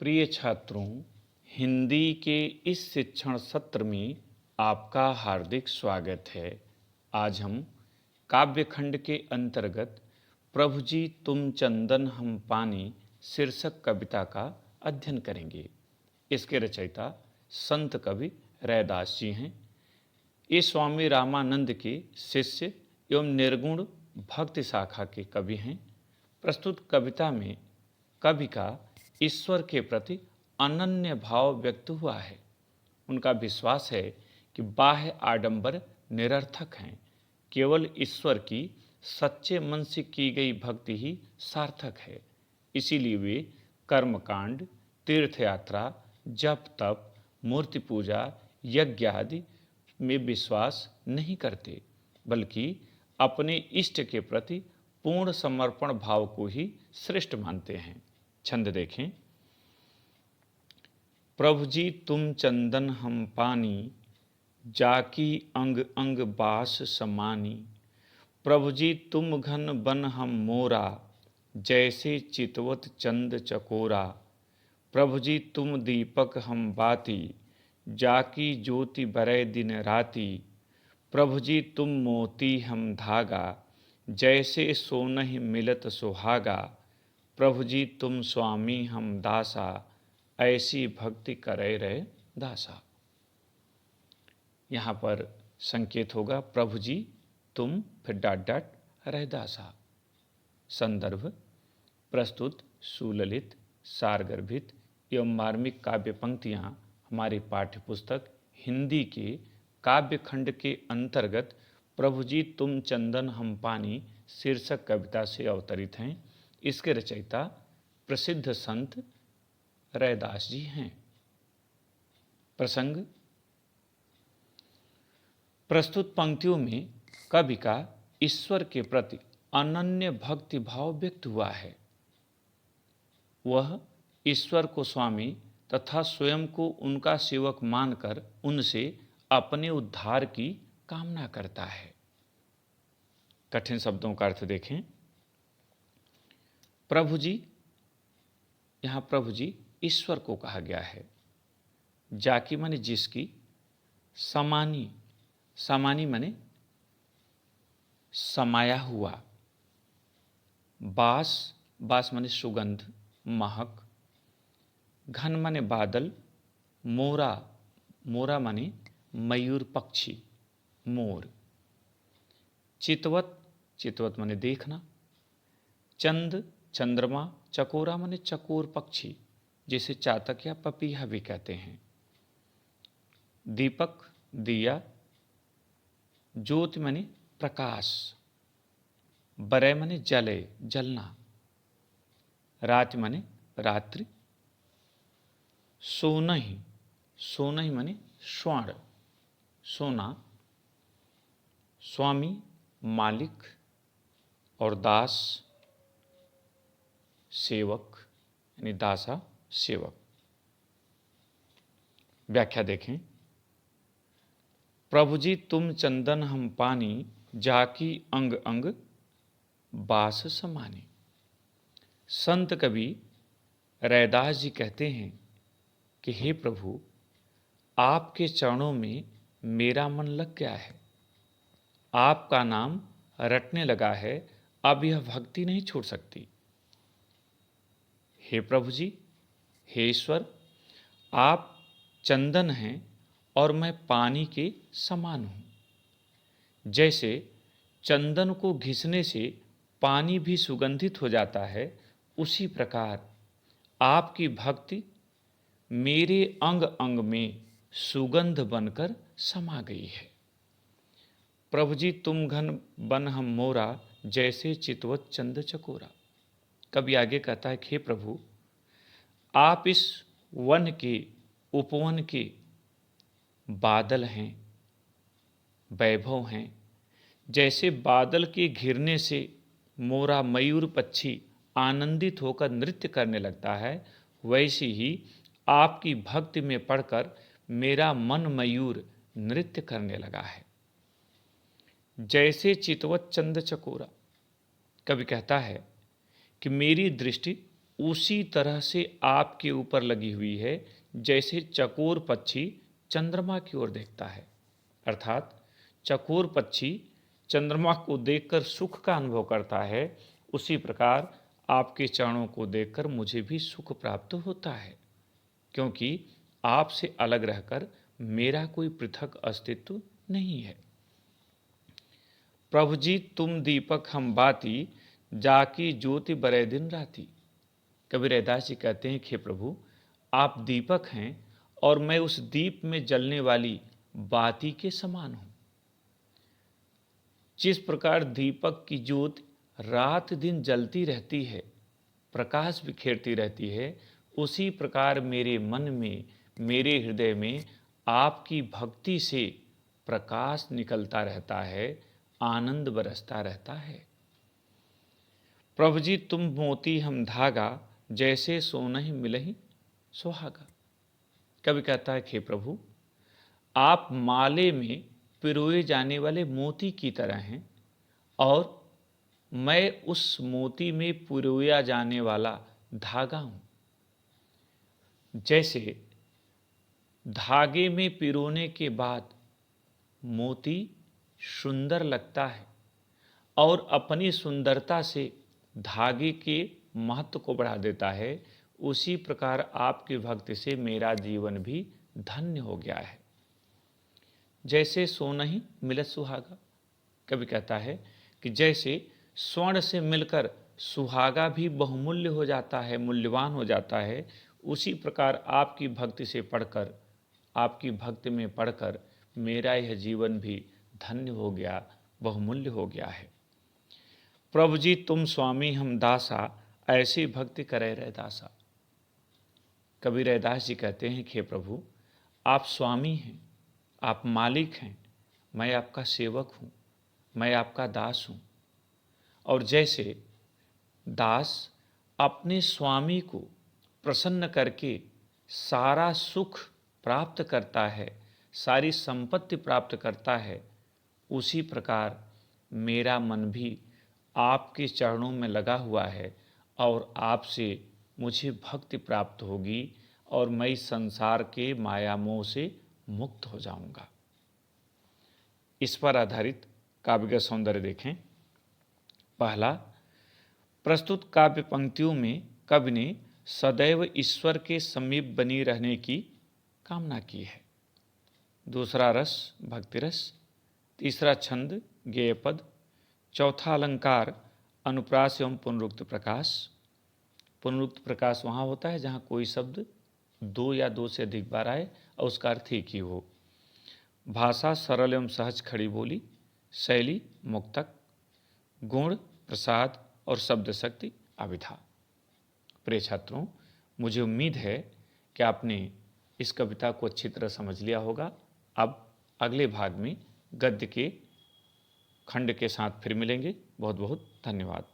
प्रिय छात्रों, हिंदी के इस शिक्षण सत्र में आपका हार्दिक स्वागत है। आज हम काव्यखंड के अंतर्गत प्रभु जी तुम चंदन हम पानी शीर्षक कविता का अध्ययन करेंगे। इसके रचयिता संत कवि रैदास जी हैं। ये स्वामी रामानंद के शिष्य एवं निर्गुण भक्ति शाखा के कवि हैं। प्रस्तुत कविता में कवि का ईश्वर के प्रति अनन्य भाव व्यक्त हुआ है। उनका विश्वास है कि बाह्य आडंबर निरर्थक हैं, केवल ईश्वर की सच्चे मन से की गई भक्ति ही सार्थक है। इसीलिए वे कर्मकांड, तीर्थ यात्रा, जप तप, मूर्ति पूजा, यज्ञ आदि में विश्वास नहीं करते, बल्कि अपने इष्ट के प्रति पूर्ण समर्पण भाव को ही श्रेष्ठ मानते हैं। छंद देखें। प्रभु जी तुम चंदन हम पानी, जाकी अंग अंग बास समानी। प्रभु जी तुम घन बन हम मोरा, जैसे चितवत चंद चकोरा। प्रभु जी तुम दीपक हम बाती, जाकी ज्योति बरै दिन राती। प्रभु जी तुम मोती हम धागा, जैसे सोनहि मिलत सुहागा। प्रभु जी तुम स्वामी हम दासा, ऐसी भक्ति करे रे दासा। यहाँ पर संकेत होगा प्रभु जी तुम फिर डॉट डॉट रैदासा। संदर्भ प्रस्तुत सुललित, सारगर्भित एवं मार्मिक काव्य पंक्तियाँ हमारी पाठ्यपुस्तक हिंदी के काव्यखंड के अंतर्गत प्रभु जी तुम चंदन हम पानी शीर्षक कविता से अवतरित हैं। इसके रचयिता प्रसिद्ध संत रैदास जी हैं। प्रसंग प्रस्तुत पंक्तियों में कवि का ईश्वर के प्रति अनन्य भक्ति भाव व्यक्त हुआ है। वह ईश्वर को स्वामी तथा स्वयं को उनका सेवक मानकर उनसे अपने उद्धार की कामना करता है। कठिन शब्दों का अर्थ देखें। प्रभु जी, यहाँ प्रभु जी ईश्वर को कहा गया है। जाकी माने जिसकी, समानी, समानी माने समाया हुआ, बास, बास माने सुगंध, महक, घन माने बादल, मोरा, मोरा माने मयूर पक्षी, मोर, चितवत, चितवत माने देखना, चंद, चंद्रमा, चकोरा माने चकोर पक्षी, जिसे चातक या पपीहा भी कहते हैं, दीपक, दिया, ज्योति माने प्रकाश, बरै माने जले, जलना, रात माने रात्रि, सोनहि, सोनहि माने स्वर्ण, सोना, स्वामी मालिक और दास सेवक, यानी दासा सेवक। व्याख्या देखें। प्रभु जी तुम चंदन हम पानी, जाकी अंग अंग बास समानी। संत कवि रैदास जी कहते हैं कि हे प्रभु, आपके चरणों में मेरा मन लग गया है, आपका नाम रटने लगा है, अब यह भक्ति नहीं छोड़ सकती। हे प्रभु जी, हे ईश्वर, आप चंदन हैं और मैं पानी के समान हूँ। जैसे चंदन को घिसने से पानी भी सुगंधित हो जाता है, उसी प्रकार आपकी भक्ति मेरे अंग अंग में सुगंध बनकर समा गई है। प्रभु जी तुम घन बन हम मोरा, जैसे चितवत चंद चकोरा। कभी आगे कहता है, हे प्रभु, आप इस वन के, उपवन के बादल हैं, वैभव हैं। जैसे बादल के घिरने से मोरा मयूर पक्षी आनंदित होकर नृत्य करने लगता है, वैसे ही आपकी भक्ति में पड़कर मेरा मन मयूर नृत्य करने लगा है। जैसे चितवत चंद चकोरा, कवि कहता है कि मेरी दृष्टि उसी तरह से आपके ऊपर लगी हुई है जैसे चकोर पक्षी चंद्रमा की ओर देखता है। अर्थात चकोर पक्षी चंद्रमा को देखकर सुख का अनुभव करता है, उसी प्रकार आपके चरणों को देखकर मुझे भी सुख प्राप्त होता है, क्योंकि आपसे अलग रहकर मेरा कोई पृथक अस्तित्व नहीं है। प्रभु जी तुम दीपक हम बाती, जाकी ज्योति बरे दिन राती। कबीर रैदास जी कहते हैं, हे प्रभु आप दीपक हैं और मैं उस दीप में जलने वाली बाती के समान हूं। जिस प्रकार दीपक की ज्योति रात दिन जलती रहती है, प्रकाश बिखेरती रहती है, उसी प्रकार मेरे मन में, मेरे हृदय में आपकी भक्ति से प्रकाश निकलता रहता है, आनंद बरसता रहता है। प्रभु जी तुम मोती हम धागा, जैसे सोनहि मिलहि सुहागा। कभी कहता है, हे प्रभु आप माले में पिरोए जाने वाले मोती की तरह हैं और मैं उस मोती में पिरोया जाने वाला धागा हूं। जैसे धागे में पिरोने के बाद मोती सुंदर लगता है और अपनी सुंदरता से धागे के महत्व को बढ़ा देता है, उसी प्रकार आपकी भक्ति से मेरा जीवन भी धन्य हो गया है। जैसे सोनहि मिलत सुहागा। कभी कहता है कि जैसे स्वर्ण से मिलकर सुहागा भी बहुमूल्य हो जाता है, मूल्यवान हो जाता है, उसी प्रकार आपकी भक्ति से पढ़कर, आपकी भक्ति में पढ़कर मेरा यह जीवन भी धन्य हो गया, बहुमूल्य हो गया है। प्रभु जी तुम स्वामी हम दासा, ऐसी भक्ति करे रैदासा। कबीर रैदास जी कहते हैं, हे प्रभु आप स्वामी हैं, आप मालिक हैं, मैं आपका सेवक हूँ, मैं आपका दास हूँ। और जैसे दास अपने स्वामी को प्रसन्न करके सारा सुख प्राप्त करता है, सारी संपत्ति प्राप्त करता है, उसी प्रकार मेरा मन भी आपके चरणों में लगा हुआ है और आपसे मुझे भक्ति प्राप्त होगी और मैं इस संसार के माया मोह से मुक्त हो जाऊंगा। इस पर आधारित काव्य का सौंदर्य देखें। पहला, प्रस्तुत काव्य पंक्तियों में कवि ने सदैव ईश्वर के समीप बनी रहने की कामना की है। दूसरा रस भक्ति रस, तीसरा छंद गेय पद, चौथा अलंकार अनुप्रास एवं पुनरुक्त प्रकाश। पुनरुक्त प्रकाश वहाँ होता है जहाँ कोई शब्द दो या दो से अधिक बार आए और उसका अर्थ एक ही हो। भाषा सरल एवं सहज खड़ी बोली, शैली मुक्तक, गुण प्रसाद और शब्द शक्ति अभिधा। प्रिय छात्रों, मुझे उम्मीद है कि आपने इस कविता को अच्छी तरह समझ लिया होगा। अब अगले भाग में गद्य के खंड के साथ फिर मिलेंगे। बहुत बहुत धन्यवाद।